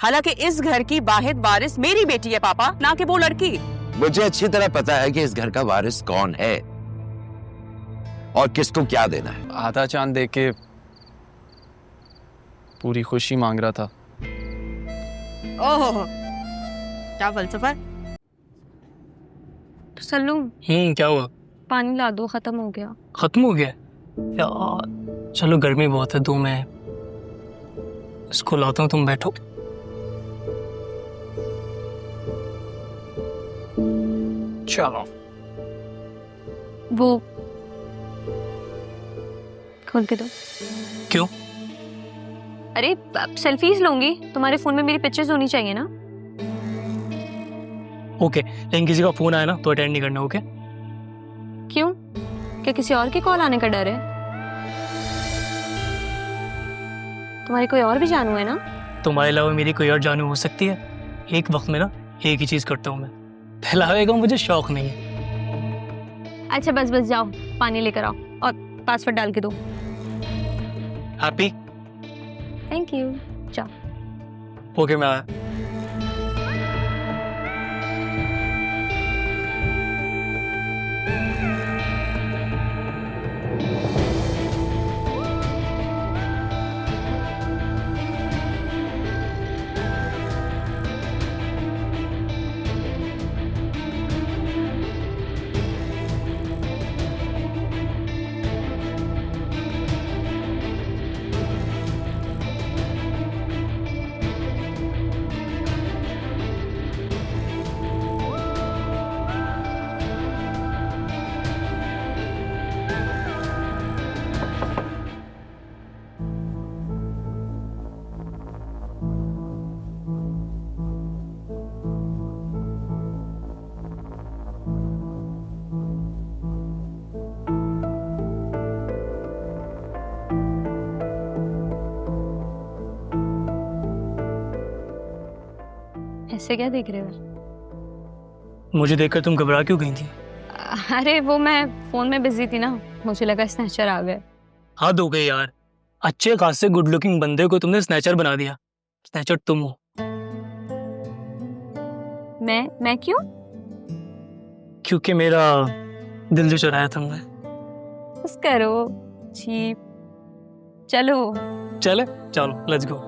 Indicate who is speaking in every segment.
Speaker 1: हालांकि इस घर की वाहिद वारिस मेरी बेटी है पापा, ना कि वो लड़की।
Speaker 2: मुझे अच्छी तरह पता है कि इस घर का वारिस कौन है और किसको क्या देना है।
Speaker 3: आधा चांद देख के पूरी खुशी मांग रहा था।
Speaker 1: ओह क्या फलसफा है।
Speaker 4: सल्लू
Speaker 5: क्या हुआ?
Speaker 4: पानी ला दो, खत्म हो गया।
Speaker 5: खत्म हो गया यार? चलो गर्मी बहुत है, दो मैं इसको लाता हूँ, तुम बैठो। चलो
Speaker 4: वो खोल के दो।
Speaker 5: क्यों?
Speaker 4: अरे सेल्फीज लूंगी, तुम्हारे फोन में मेरी पिक्चर्स होनी चाहिए ना।
Speaker 5: ओके, लेकिन किसी का फोन आया ना तो अटेंड नहीं करना। ओके?
Speaker 4: क्यों? क्या किसी और के कॉल आने का डर है? तुम्हारी कोई और भी जानू है ना?
Speaker 5: तुम्हारे अलावा मेरी कोई और जानू हो सकती है? एक वक्त में ना एक ही चीज करता हूँ मैं, फैलावे का मुझे शौक नहीं है।
Speaker 4: अच्छा बस बस जाओ, पानी लेकर आओ और पासवर्ड डाल के दो।
Speaker 5: हैप्पी?
Speaker 4: Thank you. जाओ।
Speaker 5: ओके मैं आया।
Speaker 4: ऐसे क्या देख रहे हो?
Speaker 5: मुझे देखकर तुम घबरा क्यों गई थी?
Speaker 4: अरे वो मैं फोन में बिजी थी ना, मुझे लगा स्नैचर आ गए।
Speaker 5: हद हो गई यार, अच्छे खासे गुड लुकिंग बंदे को तुमने स्नैचर बना दिया। स्नैचर तुम हो।
Speaker 4: मैं क्यों?
Speaker 5: क्योंकि मेरा दिल जो चुराया तुमने।
Speaker 4: बस करो चीप। चलो
Speaker 5: चले चलो, लेट्स गो।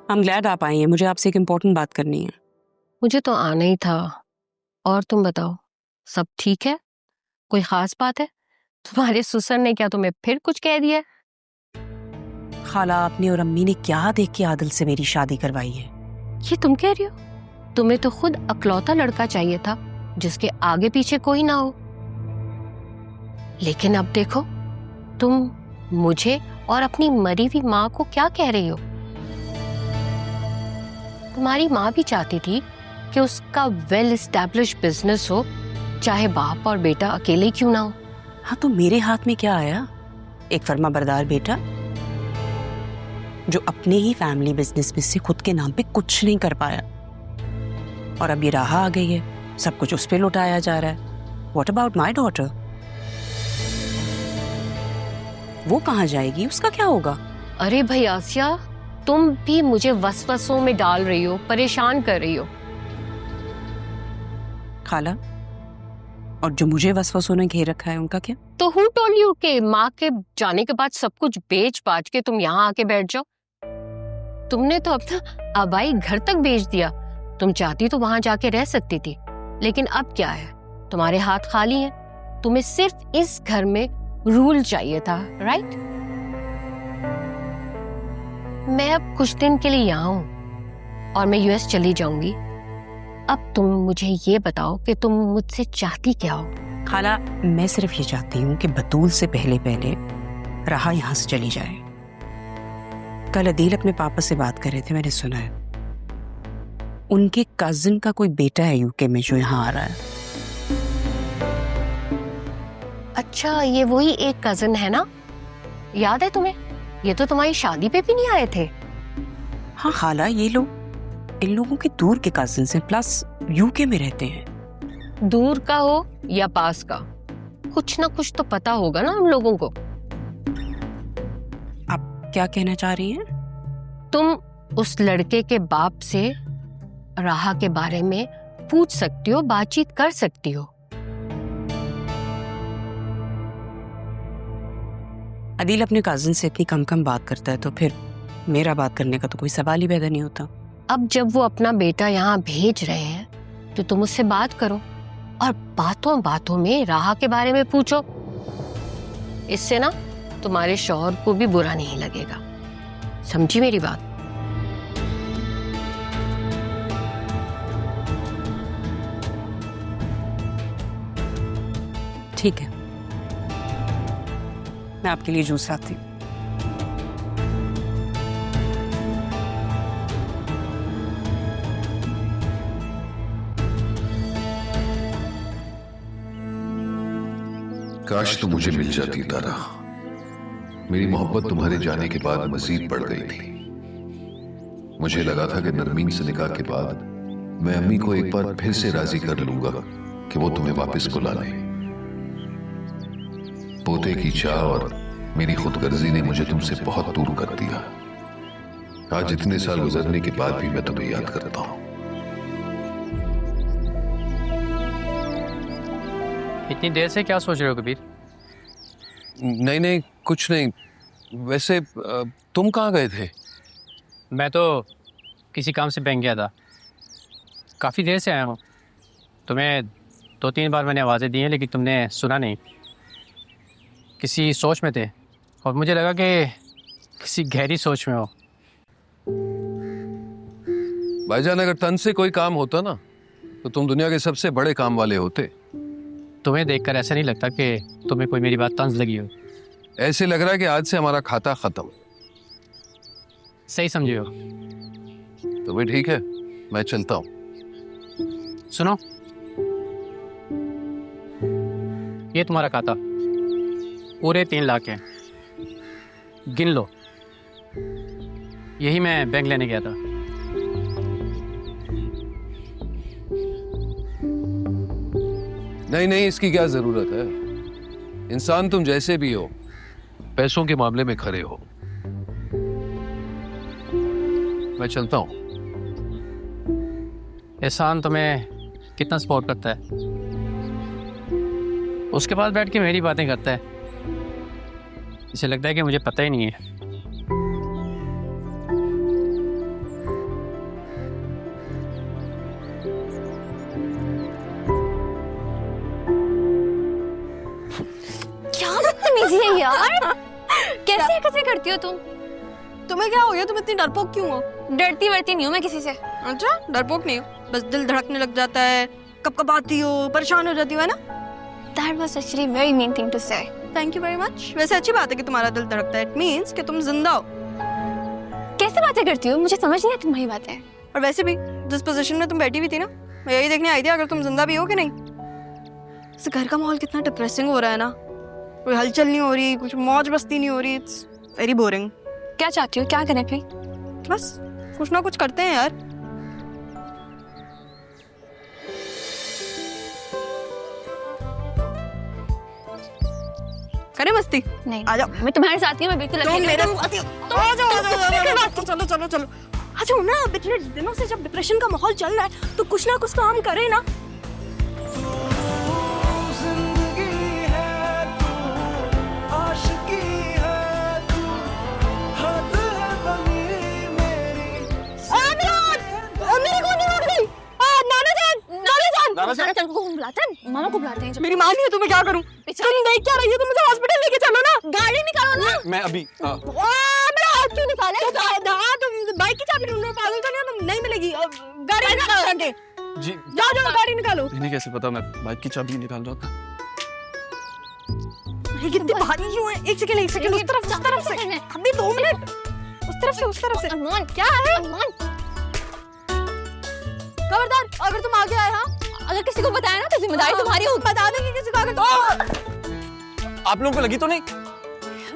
Speaker 1: I'm glad आप आई हैं, मुझे आपसे एक इम्पोर्टेंट बात करनी है।
Speaker 6: मुझे तो आना ही था। और तुम बताओ, सब ठीक है? कोई खास बात है? तुम्हारे ससुर ने क्या तुम्हें फिर कुछ कह दिया?
Speaker 1: खाला आपने और अम्मी ने क्या देख के आदिल से मेरी शादी करवाई है?
Speaker 6: ये तुम कह रही हो? तुम्हें तो खुद अकलौता लड़का चाहिए था जिसके आगे पीछे कोई ना हो। लेकिन अब देखो, तुम मुझे और अपनी मरी हुई माँ को क्या कह रही हो? तुम्हारी माँ भी चाहती थी कि उसका वेल एस्टैब्लिश्ड बिजनेस हो, चाहे बाप और बेटा अकेले क्यों ना हो।
Speaker 1: हाँ तो मेरे हाथ में क्या आया? एक फर्माबरदार बेटा जो अपने ही फैमिली बिजनेस में से खुद के नाम पे कुछ नहीं कर पाया, और अब ये राह आ गई है, सब कुछ उस पे लौटाया जा रहा है। What about my daughter? वो कहाँ जाएगी? उसका क्या होगा?
Speaker 6: अरे भाई आसिया, तुम भी मुझे वसवसों में डाल रही हो, परेशान कर रही हो।
Speaker 1: खाला, और जो मुझे वसवसों ने घेर रखा है उनका क्या?
Speaker 6: तो हु टोल्ड यू के माँ के जाने के बाद सब कुछ बेच बाच के तुम यहाँ आके बैठ जाओ? तुमने तो अपना आबाई घर तक बेच दिया। तुम चाहती तो वहां जाके रह सकती थी, लेकिन अब क्या है, तुम्हारे हाथ खाली हैं। तुम्हें सिर्फ इस घर में रूल चाहिए था, राइट? मैं अब कुछ दिन के लिए यहाँ हूँ और मैं यूएस चली जाऊंगी। अब तुम मुझे ये बताओ कि तुम मुझसे चाहती क्या हो?
Speaker 1: खाला, मैं सिर्फ ये चाहती हूँ कि बतूल से पहले पहले राहा यहाँ से चली जाए। कल अदील अपने पापा से बात कर रहे थे, मैंने सुना है उनके कजिन का कोई बेटा है यूके में जो यहाँ आ रहा है।
Speaker 6: अच्छा, ये वही एक कजिन है ना? याद है तुम्हें? ये तो तुम्हारी शादी पे भी नहीं आए थे।
Speaker 1: हाँ खाला, ये लोग इन लोगों के दूर के कजिन्स हैं, प्लस यूके में रहते हैं।
Speaker 6: दूर का हो या पास का, कुछ ना कुछ तो पता होगा ना हम लोगों को।
Speaker 1: आप क्या कहना चाह रही हैं?
Speaker 6: तुम उस लड़के के बाप से राहा के बारे में पूछ सकती हो, बातचीत कर सकती हो।
Speaker 1: अदील अपने कजिन से इतनी कम बात करता है तो फिर मेरा बात करने का तो कोई सवाल ही पैदा नहीं होता।
Speaker 6: अब जब वो अपना बेटा यहाँ भेज रहे हैं तो तुम उससे बात करो और बातों बातों में राहा के बारे में पूछो। इससे ना तुम्हारे शौहर को भी बुरा नहीं लगेगा। समझी मेरी बात?
Speaker 1: ठीक है, मैं आपके लिए जूस लाती हूँ।
Speaker 7: काश तो मुझे मिल जाती तारा। मेरी मोहब्बत तुम्हारे जाने के बाद मजीद बढ़ गई थी। मुझे लगा था कि नरमीन से निकाह के बाद मैं अम्मी को एक बार फिर से राजी कर लूंगा कि वो तुम्हें वापस बुला लें। पोते की चाह और मेरी खुदगर्जी ने मुझे तुमसे बहुत दूर कर दिया। आज इतने साल गुजरने के बाद भी मैं तुम्हें याद करता हूँ।
Speaker 5: इतनी देर से क्या सोच रहे हो कबीर?
Speaker 8: नहीं कुछ नहीं। वैसे तुम कहाँ गए थे?
Speaker 5: मैं तो किसी काम से बैंक गया था। काफ़ी देर से आया हूँ। तुम्हें 2-3 बार मैंने आवाज़ें दी हैं लेकिन तुमने सुना नहीं। किसी सोच में थे और मुझे लगा कि किसी गहरी सोच में हो।
Speaker 8: भाईजान, अगर तन से कोई काम होता ना तो तुम दुनिया के सबसे बड़े काम वाले होते।
Speaker 5: तुम्हें देखकर ऐसा नहीं लगता कि तुम्हें कोई मेरी बात तंज लगी हो?
Speaker 8: ऐसे लग रहा है कि आज से हमारा खाता खत्म।
Speaker 5: सही समझे हो?
Speaker 8: तो भी ठीक है, मैं चलता हूँ।
Speaker 5: सुनो, ये तुम्हारा खाता पूरे 3 लाख है, गिन लो। यही मैं बैंक लेने गया था।
Speaker 8: नहीं, इसकी क्या जरूरत है? इंसान तुम जैसे भी हो, पैसों के मामले में खरे हो। मैं चलता हूँ।
Speaker 5: एहसान तुम्हें कितना सपोर्ट करता है, उसके बाद बैठ के मेरी बातें करता है। इसे लगता है कि मुझे पता ही नहीं है।
Speaker 4: क्या बदतमीजी है यार। कैसे करती हो तुम?
Speaker 9: तुम्हें क्या हो गया? तुम इतनी डरपोक क्यों हो?
Speaker 4: डरती वरती नहीं हूँ मैं किसी से।
Speaker 9: अच्छा, डरपोक नहीं हो, बस दिल धड़कने लग जाता है, कपकपाती हो, परेशान हो जाती हो, है ना?
Speaker 4: That was actually very mean thing to say.
Speaker 9: Thank you very much. वैसे अच्छी बात है कि तुम्हारा दिल धड़कता है। इट मींस कि तुम जिंदा हो।
Speaker 4: कैसे बातें करती हो? मुझे समझ नहीं आती तुम्हारी बातें।
Speaker 9: और वैसे भी जिस पोजीशन में तुम बैठी हुई थी ना, मैं यही देखने आई थी अगर तुम जिंदा भी हो कि नहीं। इस घर का माहौल कितना डिप्रेसिंग हो रहा है ना। कोई हलचल नहीं हो रही, कुछ मौज मस्ती नहीं हो रही। It's very boring.
Speaker 4: क्या चाहती हो? क्या करें फिर?
Speaker 9: बस कुछ ना कुछ करते हैं यार। करे मस्ती?
Speaker 4: नहीं,
Speaker 9: आ जाओ।
Speaker 4: मैं तुम्हारे साथ ही हूँ। मैं बिल्कुल
Speaker 9: तुम
Speaker 4: अकेले
Speaker 9: मेरे
Speaker 4: हूँ।
Speaker 9: साथ ही हो। आ जाओ, चलो चलो चलो। आ जाओ ना। पिछले दिनों से जब डिप्रेशन का माहौल चल रहा है तो कुछ ना कुछ तो हम करें ना।
Speaker 4: मामा को बुलाते हैं।
Speaker 9: मेरी माँ नहीं है तो मैं क्या करूं? तुम देख क्या रही हो? तुम मुझे हॉस्पिटल लेके चलो ना।
Speaker 4: गाड़ी निकालो ना।
Speaker 8: मैं अभी
Speaker 9: मेरा हाथ क्यों निकाले? तुम बाइक की चाबी ढूंढ रहे हो? पागल तो नहीं हो तुम? नहीं मिलेगी। गाड़ी निकालो आगे।
Speaker 8: जी
Speaker 9: जाओ गाड़ी निकालो।
Speaker 8: इन्हें कैसे पता मैं बाइक की चाबी निकाल रहा था?
Speaker 9: ये कितनी भारी क्यों है? एक सेकंड उस तरफ से अभी 2 मिनट। उस तरफ से क्या है? खबरदार, अगर तुम आगे आए, हाँ,
Speaker 4: अगर किसी को बताया ना तो जिम्मेदारी तुम्हारी होगी।
Speaker 9: बता देंगे किसी को अगर
Speaker 8: आप लोगों को लगी तो नहीं?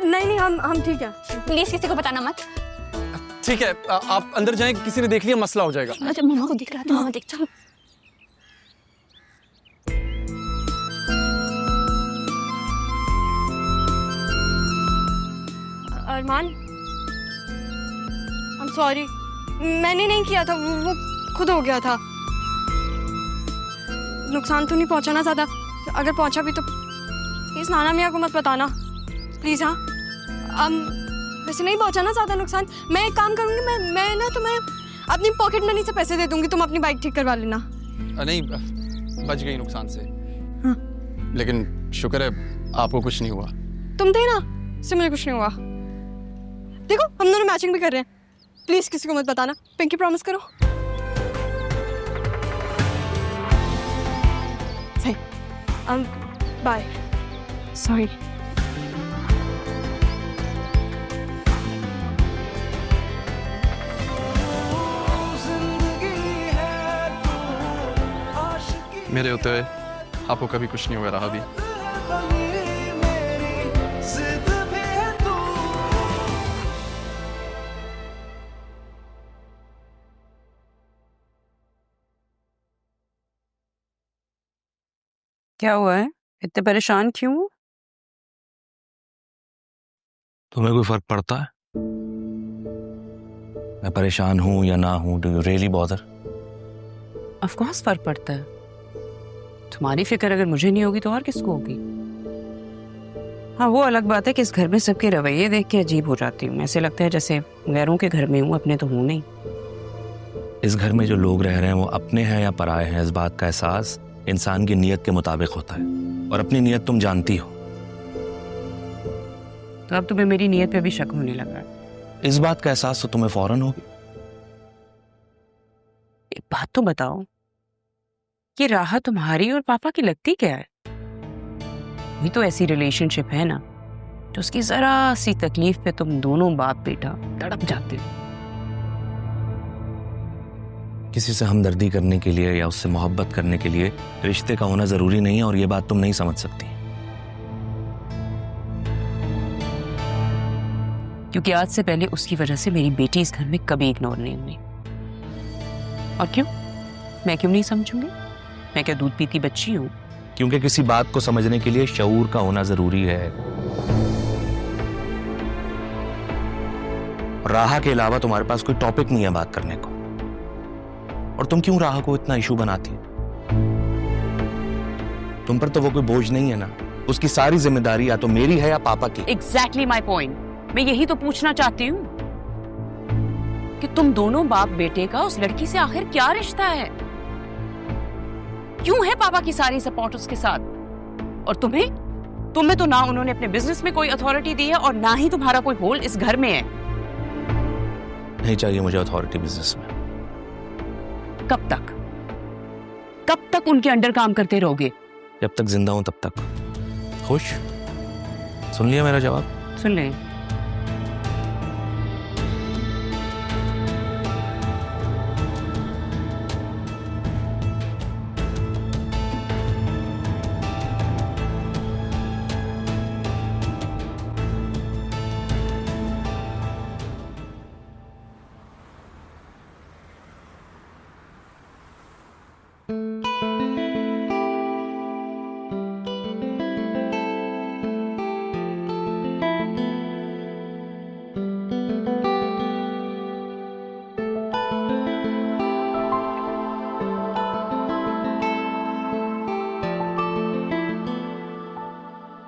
Speaker 9: नहीं हम ठीक है।
Speaker 4: प्लीज किसी को बताना मत।
Speaker 3: ठीक है, आप अंदर जाएं, किसी ने देख लिया मसला हो जाएगा।
Speaker 4: अच्छा मामा को दिख रहा था, मामा देख चलो।
Speaker 9: अरमान, आई एम सॉरी, मैंने नहीं किया था, वो खुद हो गया था। नुकसान तो नहीं पहुंचाना ज्यादा, अगर पहुंचा भी तो प्लीज नाना मियाँ को मत बताना प्लीज। हाँ वैसे नहीं पहुंचाना ज्यादा नुकसान। मैं एक काम करूंगी, मैं ना तुम्हें अपनी पॉकेट मनी से पैसे दे दूंगी, तुम अपनी बाइक ठीक करवा लेना।
Speaker 3: नहीं, बच गई नुकसान से।
Speaker 9: हाँ।
Speaker 3: लेकिन शुक्र है आपको कुछ नहीं हुआ।
Speaker 9: तुम थे ना, इससे मुझे कुछ नहीं हुआ। देखो हम दोनों मैचिंग भी कर रहे हैं। प्लीज किसी को मत बताना, पिंकी प्रॉमिस करो। सही, बाय, सॉरी।
Speaker 3: मेरे होते हुए आपको कभी कुछ नहीं हुआ रहा भी।
Speaker 1: क्या हुआ है, इतने परेशान क्यों हो?
Speaker 10: तुम्हें कोई फर्क पड़ता है मैं परेशान हूं या ना हूं? Do you really bother?
Speaker 1: Of course फर्क पड़ता है। तुम्हारी फिक्र अगर मुझे नहीं होगी तो और किसको होगी? हाँ वो अलग बात है कि इस घर में सबके रवैये देख के अजीब हो जाती हूँ। ऐसे लगता है जैसे गैरों के घर में हूँ, अपने तो हूँ नहीं।
Speaker 10: इस घर में जो लोग रह रहे हैं वो अपने हैं या पराए हैं, इस बात का एहसास इंसान की नीयत के मुताबिक होता है, और अपनी नीयत तुम जानती हो।
Speaker 1: तो अब तुम्हें मेरी नीयत पे भी शक होने लगा है।
Speaker 10: इस बात का एहसास तो तुम्हें फौरन होगी।
Speaker 1: एक बात तो बताओ, ये राह तुम्हारी और पापा की लगती क्या है? ये तो ऐसी रिलेशनशिप है ना जो उसकी जरा सी तकलीफ पे तुम दोनों बाप बेटा तड़प जाते हो।
Speaker 10: किसी से हमदर्दी करने के लिए या उससे मोहब्बत करने के लिए रिश्ते का होना जरूरी नहीं है, और ये बात तुम नहीं समझ सकती।
Speaker 1: क्योंकि आज से पहले उसकी वजह से मेरी बेटी इस घर में कभी इग्नोर नहीं हुई। और क्यों? मैं क्यों नहीं समझूंगी? मैं क्या दूध पीती बच्ची हूँ?
Speaker 10: क्योंकि किसी बात को समझने के लिए शऊर का होना जरूरी है। राह के अलावा तुम्हारे पास कोई टॉपिक नहीं है बात करने को। और तुम क्यों राह को इतना इशू बनाती हो? तुम पर तो वो कोई बोझ नहीं है ना। उसकी सारी जिम्मेदारी या तो मेरी है या पापा की।
Speaker 1: Exactly my point. मैं यही तो पूछना चाहती हूँ कि तुम दोनों बाप बेटे का उस लड़की से आखिर क्या रिश्ता है? क्यों है पापा की सारी सपोर्ट उसके साथ? और तुम्हें तो ना उन्होंने अपने बिजनेस में कोई अथॉरिटी दी है और ना ही तुम्हारा कोई होल्ड इस घर में है।
Speaker 10: नहीं चाहिए मुझे अथॉरिटी बिजनेस में।
Speaker 1: कब तक? कब तक उनके अंडर काम करते रहोगे?
Speaker 10: जब तक जिंदा हूं तब तक। खुश? सुन लिया मेरा जवाब?
Speaker 1: सुन ले।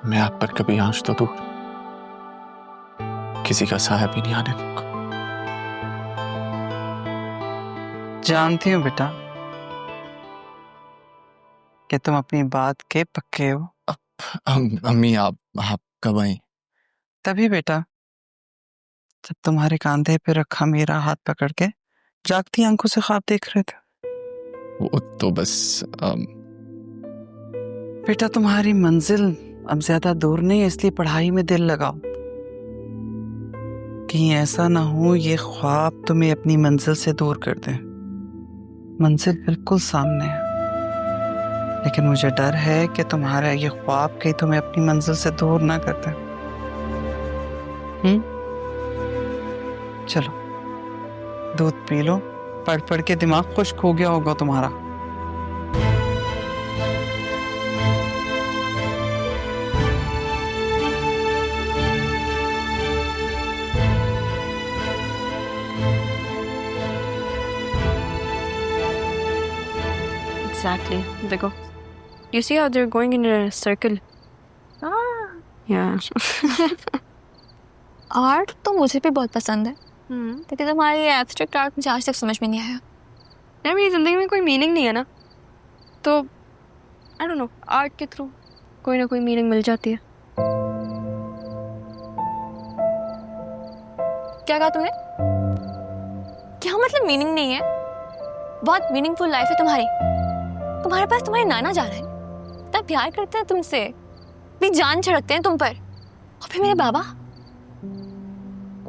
Speaker 3: मैं आप पर कभी आंच तो दूर, किसी का साया भी नहीं आने दूंगा।
Speaker 11: जानती हूँ बेटा कि तुम अपनी बात के पक्के हो।
Speaker 3: अम्मी आप कब आई?
Speaker 11: तभी बेटा जब तुम्हारे कंधे पे रखा मेरा हाथ पकड़ के जागती आंखों से ख्वाब देख रहे थे।
Speaker 3: वो तो बस
Speaker 11: बेटा तुम्हारी मंजिल अब ज्यादा दूर नहीं है, इसलिए पढ़ाई में दिल लगाओ। कहीं ऐसा ना हो ये ख्वाब तुम्हें अपनी मंजिल से दूर कर दे। मंजिल बिल्कुल सामने है, लेकिन मुझे डर है कि तुम्हारा ये ख्वाब कहीं तुम्हें अपनी मंजिल से दूर ना कर दे। चलो दूध पी लो, पढ़ पढ़ के दिमाग खुश्क हो गया होगा तुम्हारा।
Speaker 9: Exactly. देखो, you see how they're going in a circle? Yeah.
Speaker 12: Art तो मुझे भी बहुत पसंद है, लेकिन तुम्हारी एब्स्ट्रैक्ट आर्ट मुझे आज तक समझ में नहीं आया।
Speaker 9: यार मेरी जिंदगी में कोई मीनिंग नहीं है ना, तो आई डोंट नो, आर्ट के थ्रू कोई ना कोई मीनिंग मिल जाती है।
Speaker 12: क्या कहा तुमने? क्या मतलब मीनिंग नहीं है? बहुत मीनिंगफुल लाइफ है तुम्हारी। तुम्हारे पास तुम्हारे नाना जा रहे हैं, इतना प्यार करते हैं तुमसे, भी जान छिड़कते हैं तुम पर, और फिर मेरे बाबा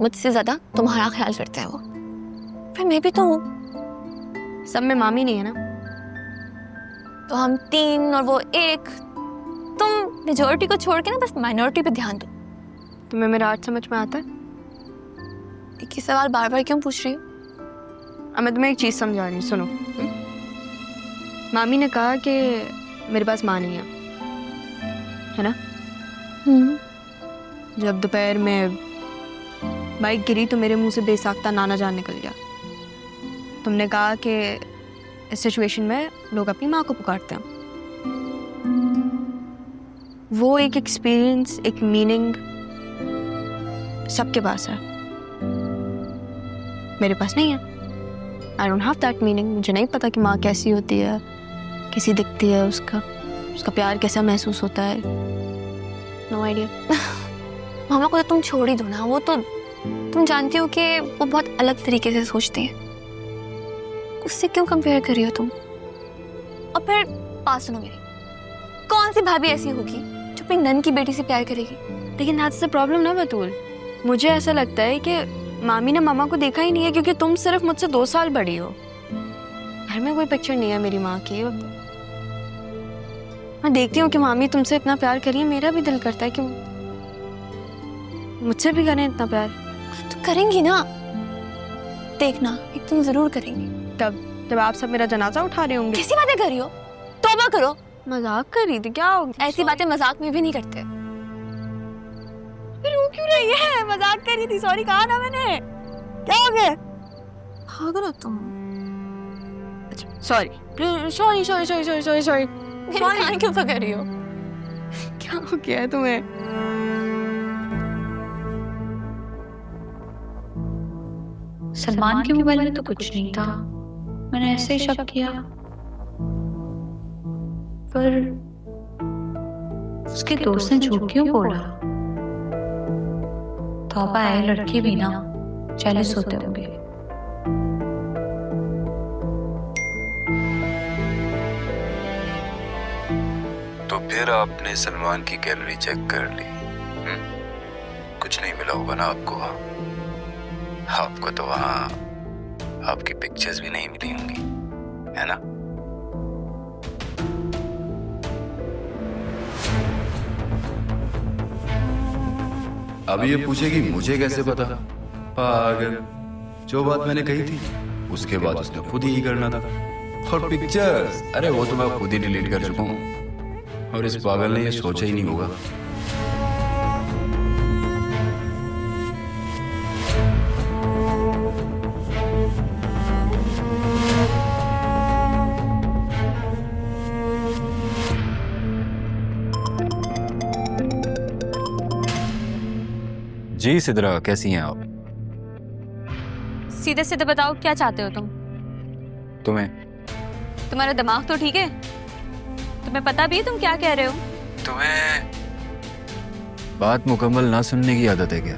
Speaker 12: मुझसे ज्यादा तुम्हारा ख्याल करते हैं वो। फिर मैं भी तो हूँ।
Speaker 9: सब में मामी नहीं है ना,
Speaker 12: तो हम 3 और वो 1। तुम मेजोरिटी को छोड़ के ना बस माइनॉरिटी पे ध्यान दो।
Speaker 9: तुम्हें मेरा आर्ट समझ में आता है?
Speaker 12: एक ही सवाल बार बार क्यों पूछ रही हो?
Speaker 9: अब मैं तुम्हें एक चीज समझा रही हूँ, सुनो। मामी ने कहा कि मेरे पास माँ नहीं है ना? जब दोपहर में बाइक गिरी तो मेरे मुंह से बेसाख्ता नाना जान निकल गया। तुमने कहा कि इस सिचुएशन में लोग अपनी माँ को पुकारते हैं। वो एक एक्सपीरियंस, एक मीनिंग सबके पास है, मेरे पास नहीं है। I don't have that meaning. मुझे नहीं पता कि माँ कैसी होती है, कैसी दिखती है, उसका प्यार कैसा महसूस होता है। No idea.
Speaker 12: मामा को तो तुम छोड़ ही दो ना, वो तो तुम जानती हो कि वो बहुत अलग तरीके से सोचती है। उससे क्यों कंपेयर कर रही हो तुम? और फिर बात सुनो मेरी, कौन सी भाभी ऐसी होगी जो अपनी नन की बेटी से प्यार करेगी?
Speaker 9: लेकिन दैट्स द प्रॉब्लम ना बतूल। मुझे ऐसा लगता है कि मामी ने मामा को देखा ही नहीं है, क्योंकि तुम सिर्फ मुझसे 2 साल बड़ी हो। घर में कोई पिक्चर नहीं है मेरी माँ की। मैं देखती हूँ कि मामी तुमसे इतना प्यार करिए, मेरा भी दिल करता है कि मुझसे भी करें इतना प्यार।
Speaker 12: तो करेंगी ना, देखना एक दिन जरूर करेंगी।
Speaker 9: जब आप सब मेरा जनाजा उठा रहे होंगे।
Speaker 12: कैसी बातें कर रही हो? तौबा करो।
Speaker 9: मजाक कर रही थी, क्या हो गया?
Speaker 12: ऐसी बातें मजाक में भी नहीं करते।
Speaker 9: फिर वो क्यों रही है? मजाक कर रही थी, सॉरी कहा ना मैंने। क्या हो गया?
Speaker 12: पागल हो तुम।
Speaker 9: सॉरी सॉरी
Speaker 12: कान क्यों पकड़ रही हो?
Speaker 9: क्या हो गया है तुम्हें?
Speaker 13: सलमान के मोबाइल में तो कुछ नहीं था, मैंने ऐसे ही शक किया, पर उसके दोस्त ने झूठ क्यों बोला? तौबा है, लड़की भी ना जेलस होते होंगे।
Speaker 14: तो फिर आपने सलमान की गैलरी चेक कर ली? कुछ नहीं मिला होगा ना आपको? आपको तो वहां आपकी पिक्चर्स भी नहीं मिली होंगी, है ना? अब ये पूछेगी मुझे कैसे पता? पागल, जो बात मैंने कही थी उसके बाद उसने खुद ही करना था। और पिक्चर्स, अरे वो तो मैं खुद ही डिलीट कर चुका हूँ, और इस पागल ने ये सोचा ही नहीं होगा। जी सिद्रा, कैसी हैं आप?
Speaker 4: सीधे सीधे बताओ क्या चाहते हो तुम? तुम्हारा दिमाग तो ठीक है? तुम्हें पता भी है तुम क्या कह रहे हो?
Speaker 14: तुम्हें बात मुकम्मल ना सुनने की आदत है क्या?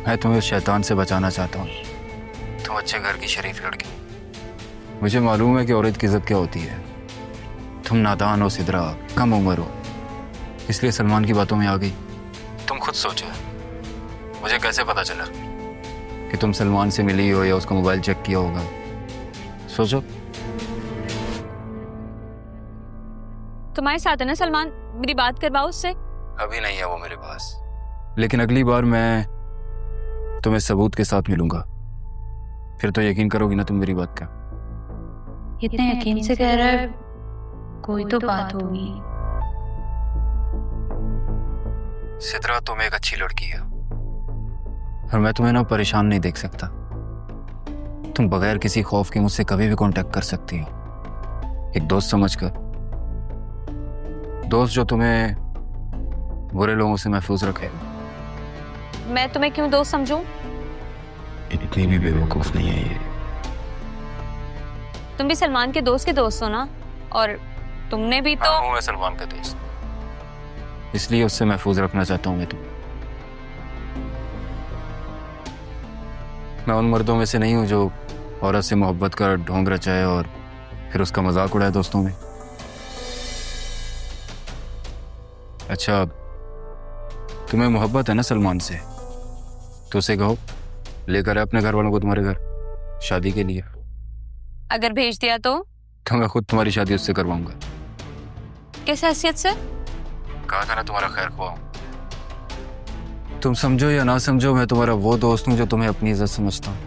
Speaker 14: मैं तुम्हें उस शैतान से बचाना चाहता हूँ। तुम अच्छे घर की शरीफ लड़की, मुझे मालूम है कि औरत की इज्जत क्या होती है। तुम नादान हो सिद्रा, कम उम्र हो, इसलिए सलमान की बातों में आ गई। तुम खुद सोचो, मुझे कैसे पता चला कि तुम सलमान से मिली हो या उसका मोबाइल चेक किया होगा? सोचो।
Speaker 4: तुम्हारे साथ है ना सलमान, मेरी बात करवाओ उससे।
Speaker 14: अभी नहीं है वो मेरे पास, लेकिन अगली बार मैं तुम्हें सबूत के साथ मिलूंगा। फिर तो यकीन करोगी ना तुम मेरी बात का?
Speaker 13: इतने यकीन से कह रहा है, कोई तो बात होगी।
Speaker 14: सिद्रा, तुम एक अच्छी लड़की है और मैं तुम्हें ना परेशान नहीं देख सकता। तुम बगैर किसी खौफ के मुझसे कभी भी कांटेक्ट कर सकती हो, एक दोस्त समझकर। दोस्त जो तुम्हें बुरे लोगों से महफूज रखे।
Speaker 4: मैं तुम्हें क्यों दोस्त समझूं?
Speaker 10: इतनी भी बेवकूफ नहीं है ये।
Speaker 4: तुम भी सलमान के दोस्त हो ना, और तुमने भी तो।
Speaker 14: हूँ मैं सलमान का दोस्त, इसलिए उससे महफूज रखना चाहता हूँ मैं तुम्हें। मैं उन मर्दों में से नहीं हूँ जो औरत से मोहब्बत का ढोंग रचाए और फिर उसका मजाक उड़ाए दोस्तों में। अच्छा, तुम्हें मोहब्बत है ना सलमान से, तो उसे कहो लेकर आए अपने घर वालों को तुम्हारे घर शादी के लिए।
Speaker 4: अगर भेज दिया तो
Speaker 14: मैं खुद तुम्हारी शादी उससे करवाऊंगा।
Speaker 4: किस हैसियत से?
Speaker 14: कहा था ना तुम्हारा खैर ख्वाह। तुम समझो या ना समझो, मैं तुम्हारा वो दोस्त हूं जो तुम्हें अपनी इज्जत समझता हूं।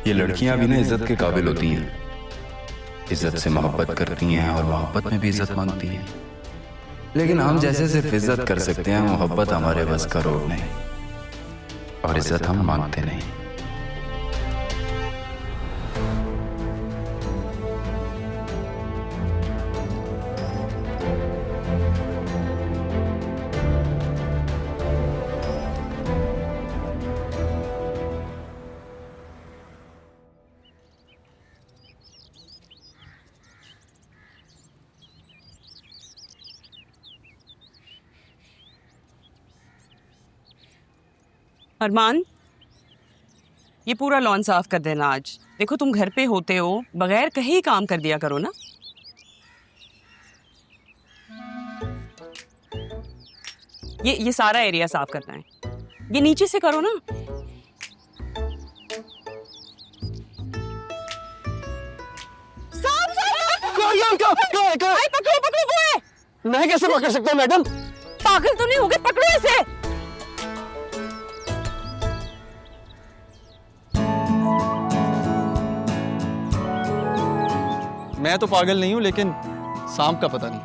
Speaker 15: ये लड़कियां भी ना इज्जत के काबिल होती हैं, इज्जत से मोहब्बत करती हैं और मोहब्बत में भी इज्जत मांगती हैं। लेकिन हम जैसे सिर्फ इज्जत कर सकते हैं, मोहब्बत हमारे बस का रोग नहीं, और इज्जत हम मांगते नहीं।
Speaker 1: अरमान, ये पूरा लॉन साफ कर देना आज। देखो तुम घर पे होते हो, बगैर कहीं ही काम कर दिया करो ना। ये सारा एरिया साफ करना है, ये नीचे से करो ना। पकड़ो वो है।
Speaker 16: मैं कैसे पकड़ सकता हूँ मैडम?
Speaker 1: पागल तो नहीं हो गए? पकड़ो इसे।
Speaker 3: मैं तो पागल नहीं हूं, लेकिन सांप का पता नहीं।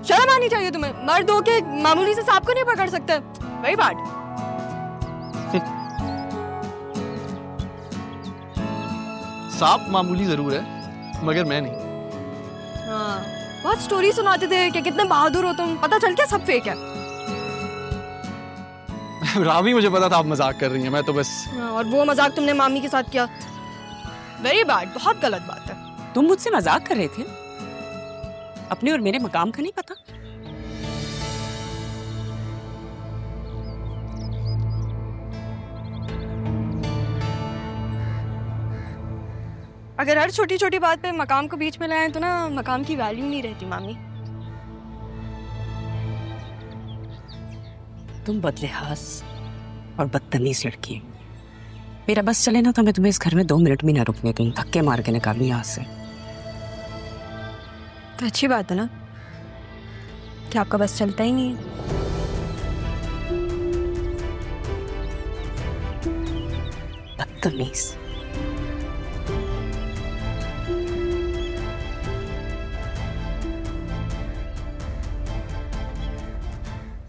Speaker 9: शर्म आनी चाहिए तुम्हें, मर्द हो के मामूली से सांप को नहीं पकड़ सकते। Very bad.
Speaker 3: सांप मामूली जरूर है, मगर मैं नहीं।
Speaker 9: हाँ, बहुत स्टोरी सुनाते थे कि कितने बहादुर हो तुम, पता चल क्या सब फेक है।
Speaker 3: रावी, मुझे पता था आप मजाक कर रही हैं, मैं तो बस।
Speaker 9: और वो मजाक तुमने मामी के साथ किया। वेरी बैड, बहुत गलत बात है।
Speaker 1: तुम मुझसे मजाक कर रहे थे? अपने और मेरे मकाम का नहीं पता?
Speaker 9: अगर हर छोटी छोटी बात पे मकाम को बीच में लाएं तो ना मकाम की वैल्यू नहीं रहती मामी।
Speaker 1: तुम बदलिहाज और बदतमीज लड़की है। मेरा बस चले ना तो मैं तुम्हें इस घर में 2 मिनट भी ना रुकने दूं, धक्के मार के निकालूं यहाँ से।
Speaker 9: तो अच्छी बात है ना कि आपका बस चलता ही नहीं है।
Speaker 1: बदतमीज।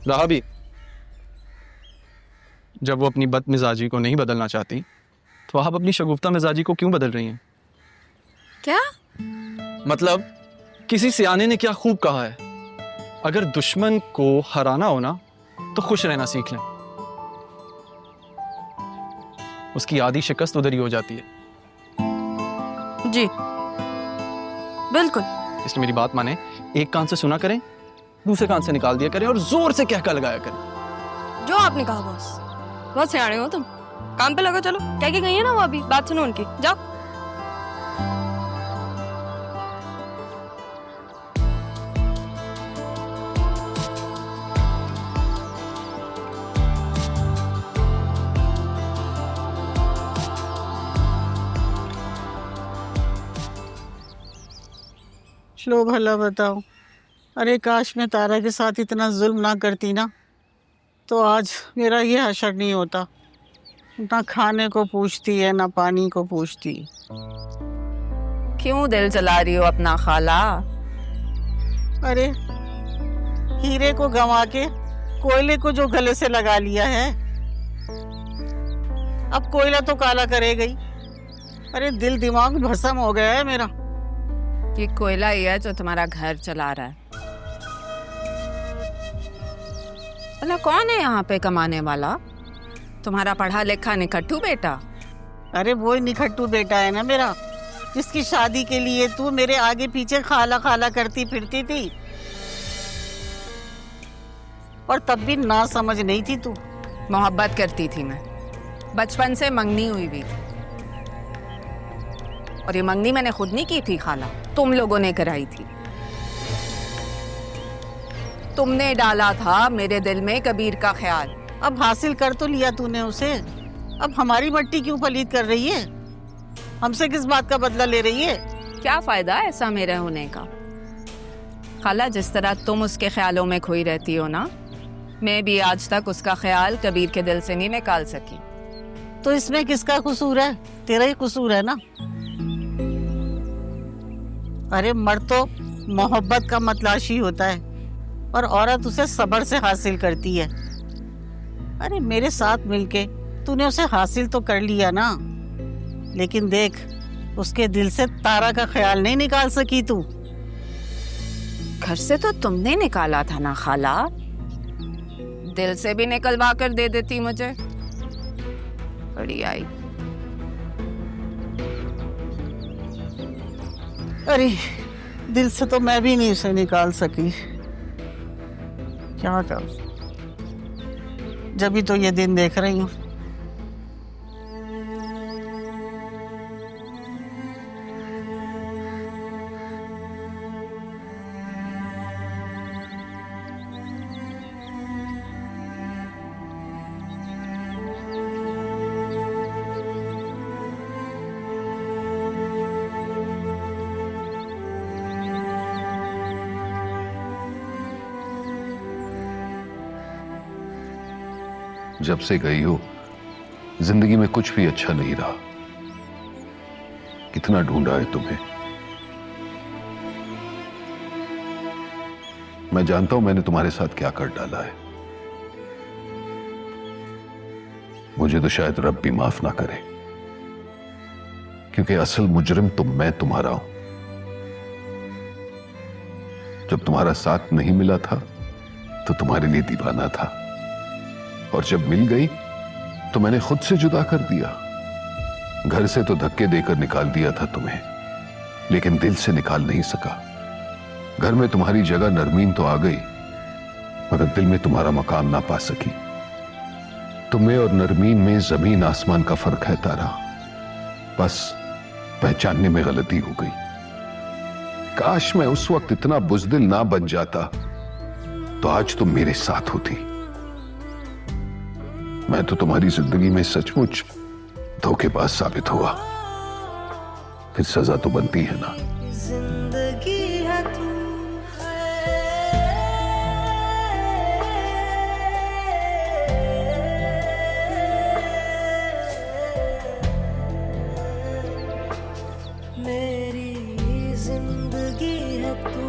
Speaker 3: रावी, जब वो अपनी बदमिजाजी को नहीं बदलना चाहती, तो आप अपनी शगुफ्ता मिजाजी को क्यों बदल रही हैं?
Speaker 9: क्या
Speaker 3: मतलब, किसी सियाने ने क्या खूब कहा है, अगर दुश्मन को हराना हो ना तो खुश रहना सीख लें, उसकी आधी शिकस्त उधर ही हो जाती है।
Speaker 9: जी बिल्कुल।
Speaker 3: इसलिए मेरी बात माने, एक कान से सुना करें, दूसरे कान से निकाल दिया करें और जोर से कहका लगाया करें।
Speaker 9: जो आपने कहा बॉस, बहुत सियाने हो तुम। काम पे लगो, चलो। कह के गई है ना वो, अभी बात सुनो उनकी, जाओ।
Speaker 11: लो भला बताओ। अरे काश मैं तारा के साथ इतना जुल्म ना करती ना, तो आज मेरा ये हशर नहीं होता। ना खाने को पूछती है ना पानी को पूछती।
Speaker 17: क्यों दिल जला रही हो अपना खाला?
Speaker 11: अरे हीरे को गंवा के कोयले को जो गले से लगा लिया है, अब कोयला तो काला करेगा ही। अरे दिल दिमाग भस्म हो गया है मेरा।
Speaker 17: ये कोयला ही है जो तुम्हारा घर चला रहा है। भला कौन है यहाँ पे कमाने वाला? तुम्हारा पढ़ा लिखा निकट्टू बेटा?
Speaker 11: अरे वो ही निकट्टू बेटा है ना मेरा, जिसकी शादी के लिए तू मेरे आगे पीछे खाला खाला करती फिरती थी, और तब भी ना समझ नहीं थी तू।
Speaker 17: मोहब्बत करती थी मैं, बचपन से मंगनी हुई भी थी। और ये मंगनी मैंने खुद नहीं की थी खाला, तुम लोगों ने कराई थी। तुमने डाला था मेरे दिल में कबीर का ख्याल।
Speaker 11: अब हासिल कर तो लिया तूने उसे, अब हमारी मट्टी क्यों पलीत कर रही है? हमसे किस बात का बदला ले रही है?
Speaker 17: क्या फायदा ऐसा मेरे होने का? खाला, जिस तरह तुम उसके ख्यालों में खोई रहती हो ना, मैं भी आज तक उसका ख्याल कबीर के दिल से नहीं निकाल सकी।
Speaker 11: तो इसमें किसका कसूर है? तेरा ही कसूर है ना। अरे मर्द तो मोहब्बत का मतलाशी होता है और औरत उसे सब्र से हासिल करती है। अरे मेरे साथ मिलके तूने उसे हासिल तो कर लिया ना, लेकिन देख उसके दिल से तारा का ख्याल नहीं निकाल सकी तू।
Speaker 17: घर से तो तुमने निकाला था ना खाला, दिल से भी निकलवा कर दे देती मुझे। बड़ी आई।
Speaker 11: अरे दिल से तो मैं भी नहीं उसे निकाल सकी। क्या कर, जब भी तो ये दिन देख रही हूँ।
Speaker 7: जब से गई हो जिंदगी में कुछ भी अच्छा नहीं रहा। कितना ढूंढा है तुम्हें। मैं जानता हूं मैंने तुम्हारे साथ क्या कर डाला है। मुझे तो शायद रब भी माफ ना करे, क्योंकि असल मुजरिम तो मैं तुम्हारा हूं। जब तुम्हारा साथ नहीं मिला था तो तुम्हारे लिए दीवाना था, और जब मिल गई तो मैंने खुद से जुदा कर दिया। घर से तो धक्के देकर निकाल दिया था तुम्हें, लेकिन दिल से निकाल नहीं सका। घर में तुम्हारी जगह नरमीन तो आ गई, मगर दिल में तुम्हारा मकाम ना पा सकी। तुम्हें और नरमीन में जमीन आसमान का फर्क है तारा, बस पहचानने में गलती हो गई। काश मैं उस वक्त इतना बुज़दिल ना बन जाता तो आज तुम मेरे साथ होती। मैं तो तुम्हारी जिंदगी में सचमुच धोखेबाज साबित हुआ, फिर सजा तो बनती है ना।
Speaker 18: जिंदगी है तू, मेरी जिंदगी है तू।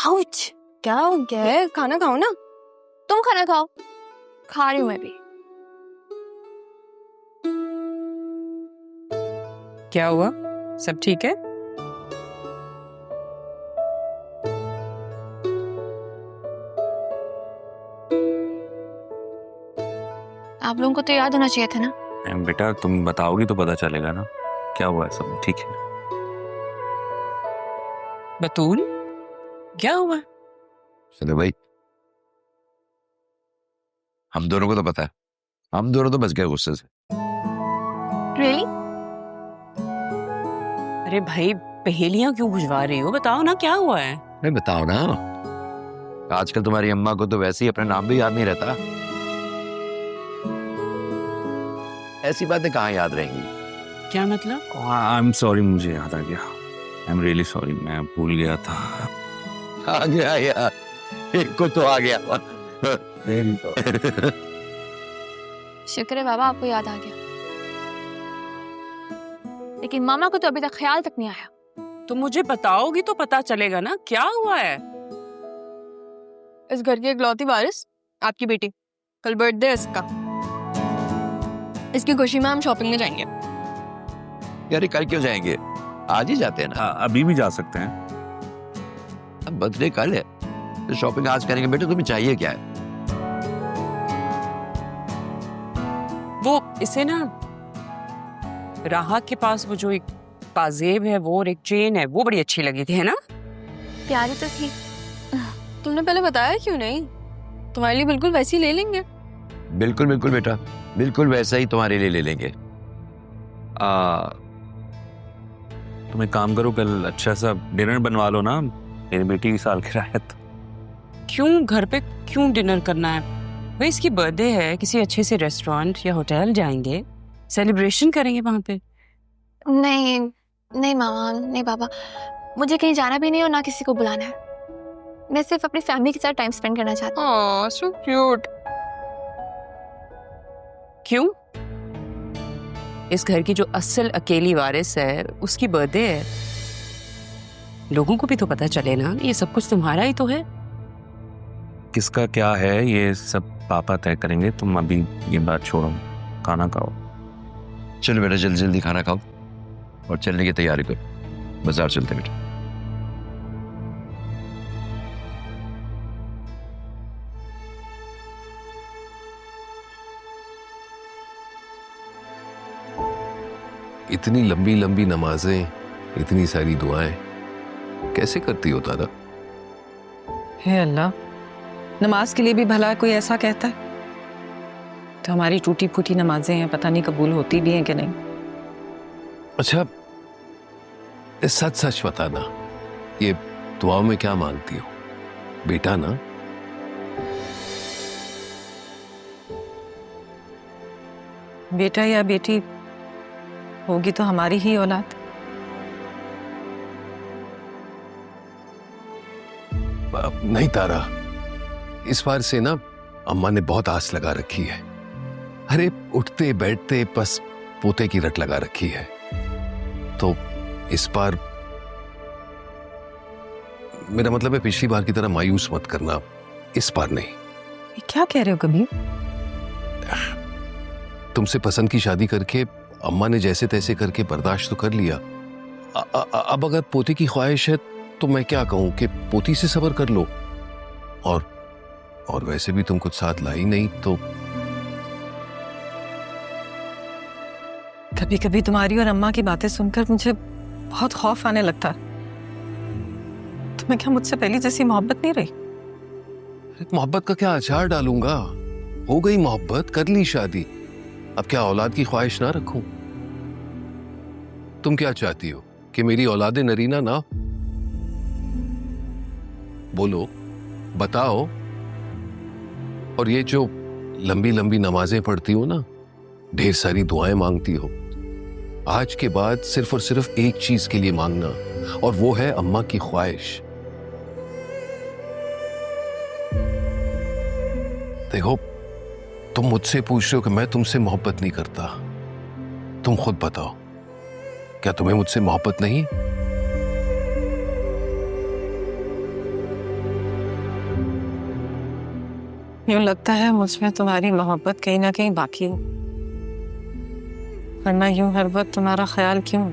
Speaker 12: आउच, क्या हो गया है? खाना खाओ ना। तुम खाना खाओ। खा रही हूँ मैं भी।
Speaker 17: क्या हुआ? सब ठीक है?
Speaker 12: आप लोगों को तो याद होना चाहिए था ना।
Speaker 10: बेटा तुम बताओगी तो पता चलेगा ना क्या हुआ है। सब ठीक है।
Speaker 17: बतूल, क्या हुआ?
Speaker 2: चलो भाई, हम दोनों को तो पता है, हम दोनों तो बच गए गुस्से से।
Speaker 12: Really?
Speaker 1: अरे भाई पहेलियां क्यों बुझवा रही हो? बताओ ना क्या हुआ है।
Speaker 2: नहीं बताओ ना। आजकल तुम्हारी अम्मा को तो वैसे ही अपना नाम भी याद नहीं रहता। ऐसी बातें कहाँ याद रहेंगी?
Speaker 1: क्या मतलब?
Speaker 10: आई एम सॉरी, मुझे याद आ गया। आई एम रियली सॉरी, मैं भूल गया था।
Speaker 2: आ गया यार, एक को तो आ गया।
Speaker 12: शुक्र है बाबा आपको याद आ गया, लेकिन मामा को तो अभी तक ख्याल तक नहीं आया।
Speaker 1: तो मुझे बताओगी तो पता चलेगा ना क्या हुआ है।
Speaker 9: इस घर की इकलौती वारिस आपकी बेटी, कल बर्थडे है इसका। इसकी खुशी में हम शॉपिंग में जाएंगे।
Speaker 2: यार कल क्यों जाएंगे, आज ही जाते हैं ना।
Speaker 10: अभी भी जा सकते हैं।
Speaker 2: अब बर्थडे कल है तो शॉपिंग आज करेंगे। बेटे तुम्हें चाहिए क्या है?
Speaker 1: वो इसे ना राहत के पास वो जो एक पाजेब है वो और एक चेन है वो बड़ी अच्छी लगी थी, है ना?
Speaker 12: प्यारी तो थी।
Speaker 9: तुमने पहले बताया क्यों नहीं? तुम्हारे लिए बिल्कुल वैसी ले लेंगे।
Speaker 2: बिल्कुल बिल्कुल बेटा, बिल्कुल वैसा ही तुम्हारे लिए ले लेंगे।
Speaker 10: तुम एक काम करो, कल अच्छा सा डिनर बनवा लो ना, मेरी बेटी की सालगिरह है तो।
Speaker 1: क्यों घर पे क्यों डिनर करना है भाई? इसकी बर्थडे है, किसी अच्छे से रेस्टोरेंट या होटल जाएंगे, सेलिब्रेशन करेंगे वहां पे।
Speaker 12: नहीं नहीं मामा, नहीं पापा, मुझे कहीं जाना भी नहीं और ना किसी को बुलाना है। मैं सिर्फ अपनी फैमिली के साथ टाइम स्पेंड करना चाहती हूँ।
Speaker 9: ओह सो क्यूट।
Speaker 1: क्यों? इस घर की जो असल अकेली वारिस है उसकी बर्थडे है। लोगों को भी तो पता चले ना, ये सब कुछ तुम्हारा ही तो है।
Speaker 10: किसका क्या है ये सब पापा तय करेंगे, तुम अभी ये बात छोड़ो, खाना खाओ।
Speaker 2: चलो बेटा जल्दी जल्दी खाना खाओ और चलने की तैयारी करो, बाजार चलते बेटा।
Speaker 7: इतनी लंबी लंबी नमाजें, इतनी सारी दुआएं कैसे करती हो तारा?
Speaker 11: हे अल्लाह, नमाज के लिए भी भला कोई ऐसा कहता है? तो हमारी टूटी फूटी नमाजें हैं, पता नहीं कबूल होती भी हैं कि नहीं।
Speaker 7: अच्छा सच सच बताना, ये दुआओं में क्या मांगती हो? बेटा ना?
Speaker 11: बेटा या बेटी होगी तो हमारी ही औलाद।
Speaker 7: नहीं तारा, इस बार से ना अम्मा ने बहुत आस लगा रखी है। अरे उठते बैठते बस पोते की रट लगा रखी है। तो इस बार मेरा मतलब है पिछली बार की तरह मायूस मत करना, इस बार नहीं।
Speaker 11: ये क्या कह रहे हो कबीर?
Speaker 7: तुमसे पसंद की शादी करके अम्मा ने जैसे तैसे करके बर्दाश्त तो कर लिया। अब अगर पोते की ख्वाहिश है तो मैं क्या कहूं कि पोती से सब्र कर लो। और वैसे भी तुम कुछ साथ लाई नहीं तो।
Speaker 11: कभी कभी तुम्हारी और अम्मा की बातें सुनकर मुझे बहुत खौफ आने लगता। तुम्हें क्या मुझसे पहले जैसी मोहब्बत नहीं रही?
Speaker 7: मोहब्बत का क्या अचार डालूंगा? हो गई मोहब्बत, कर ली शादी, अब क्या औलाद की ख्वाहिश ना रखूं? तुम क्या चाहती हो कि मेरी औलादे नरीना ना? बोलो, बताओ। और ये जो लंबी लंबी नमाजें पढ़ती हो ना, ढेर सारी दुआएं मांगती हो, आज के बाद सिर्फ और सिर्फ एक चीज के लिए मांगना, और वो है अम्मा की ख्वाहिश। देखो, तुम मुझसे पूछ रहे हो कि मैं तुमसे मोहब्बत नहीं करता। तुम खुद बताओ, क्या तुम्हें मुझसे मोहब्बत नहीं?
Speaker 11: यूं लगता है मुझमें तुम्हारी मोहब्बत कहीं ना कहीं बाकी हो, वरना यूं हर वक्त तुम्हारा ख्याल क्यों?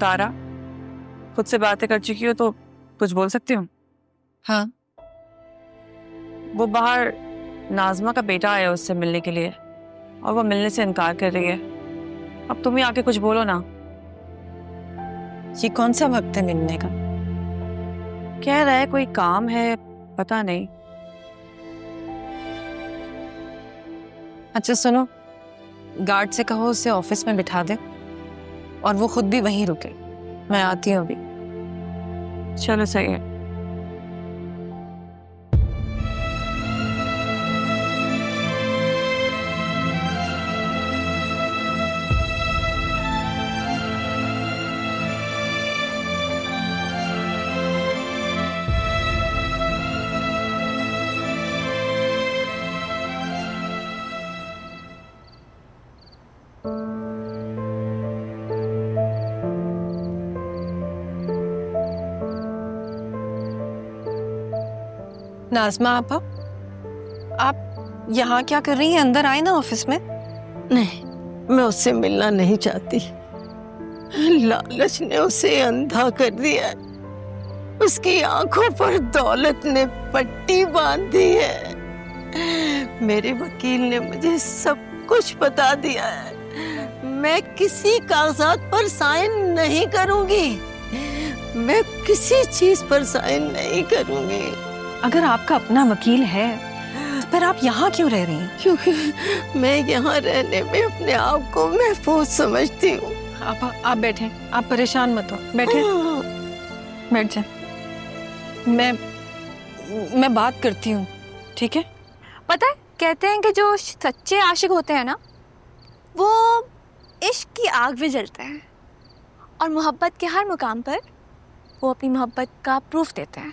Speaker 1: तारा, खुद से बातें कर चुकी हो तो कुछ बोल सकती हो?
Speaker 11: हाँ।
Speaker 1: वो बाहर नाजमा का बेटा आया उससे मिलने के लिए और वो मिलने से इनकार कर रही है। अब तुम ही आके कुछ बोलो ना।
Speaker 11: ये कौन सा वक्त है मिलने का?
Speaker 1: कह रहा है कोई काम है, पता नहीं।
Speaker 11: अच्छा सुनो, गार्ड से कहो उसे ऑफिस में बिठा दे और वो खुद भी वहीं रुके। मैं आती हूँ अभी।
Speaker 1: चलो सही है।
Speaker 9: नाज़मा आपा, आप यहाँ क्या कर रही हैं? अंदर आए ना ऑफिस में।
Speaker 19: नहीं, मैं उससे मिलना नहीं चाहती। लालच ने उसे अंधा कर दिया है। उसकी आंखों पर दौलत ने पट्टी बांध दी है। मेरे वकील ने मुझे सब कुछ बता दिया है। मैं किसी कागजात पर साइन नहीं करूंगी। मैं किसी चीज पर साइन नहीं करूंगी।
Speaker 9: अगर आपका अपना वकील है तो फिर आप यहाँ क्यों रह रही हैं?
Speaker 19: क्योंकि मैं यहाँ रहने में अपने आप को महफूज समझती हूँ।
Speaker 9: आप बैठें, आप परेशान मत हो, बैठें, बैठ जाए। मैं बात करती हूँ, ठीक है?
Speaker 12: पता है, कहते हैं कि जो सच्चे आशिक होते हैं ना, वो इश्क की आग में जलते हैं और मोहब्बत के हर मुकाम पर वो अपनी मोहब्बत का प्रूफ देते हैं।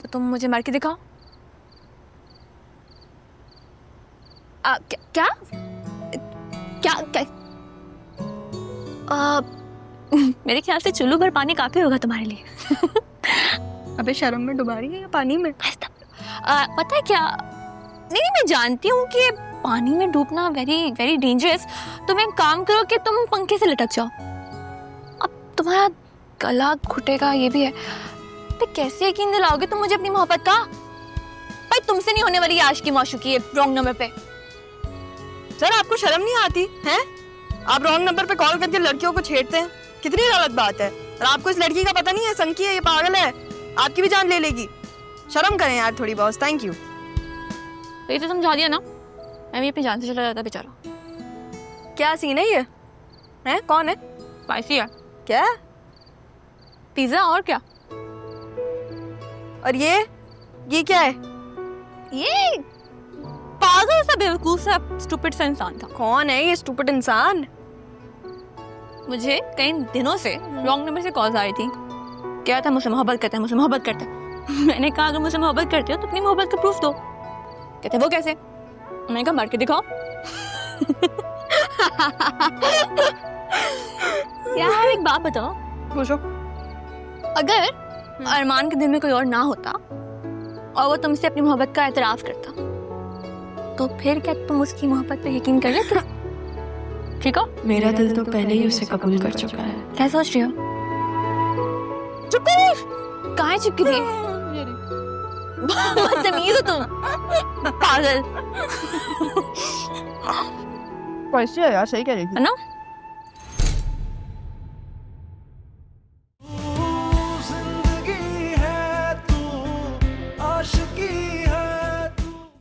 Speaker 12: तो तुम मुझे मार के दिखाओ। क्या क्या क्या मेरे ख्याल से चुल्लू भर पानी काफी होगा तुम्हारे लिए।
Speaker 9: अबे शर्म में डुबा रही है या पानी में?
Speaker 12: पता है क्या, नहीं मैं जानती हूँ कि पानी में डूबना वेरी वेरी डेंजरस। तुम एक काम करो कि तुम पंखे से लटक जाओ, अब तुम्हारा गला घुटेगा, ये भी है। तो कैसे यकीन दिलाओगे तुम मुझे अपनी मोहब्बत का? भाई तुमसे नहीं होने वाली आशिकी मौशूकी है रॉन्ग नंबर पे।
Speaker 9: सर आपको शर्म नहीं आती हैं? आप रॉन्ग नंबर पे कॉल करके लड़कियों को छेड़ते हैं, कितनी गलत बात है। और आपको इस लड़की का पता नहीं है, संकी है, ये पागल है, आपकी भी जान ले लेगी। शर्म करें यार थोड़ी बहुत। Thank you.
Speaker 12: तो ये तो समझा दिया ना, मैं भी अपनी जान से चला जाता बेचारा।
Speaker 9: क्या सीन है ये? हैं? कौन है?
Speaker 12: स्पाइसी है।
Speaker 9: क्या?
Speaker 12: पिज्जा और क्या?
Speaker 9: और ये क्या है?
Speaker 12: ये पागल सा बेवकूफ सा स्टूपिड सा इंसान था।
Speaker 9: कौन है ये स्टूपिड इंसान?
Speaker 12: मुझे कई दिनों से रॉन्ग नंबर से कॉल्स आ रही थी। क्या था, मुझसे मोहब्बत करता है, मुझसे मोहब्बत करता है। मैंने कहा अगर मुझसे मोहब्बत करते हो तो अपनी मोहब्बत का प्रूफ दो। कहते वो कैसे? मैंने कहा मार के दिखाओ। यार एक बात बताओ,
Speaker 9: पूछो।
Speaker 12: अगर अरमान के दिल में कोई और ना होता और वो तुमसे अपनी मोहब्बत का एतराफ करता, तो फिर क्या तुम उसकी मोहब्बत पे यकीन कर लेते? ठीक है,
Speaker 9: मेरा दिल तो पहले ही उसे कबूल कर चुका है।
Speaker 12: क्या सोच रही हो? चुप कर। कहाँ चिपकी थी? बदतमीज हो तुम, पागल।
Speaker 9: कैसे है यार, सही कह रही थी
Speaker 12: है ना?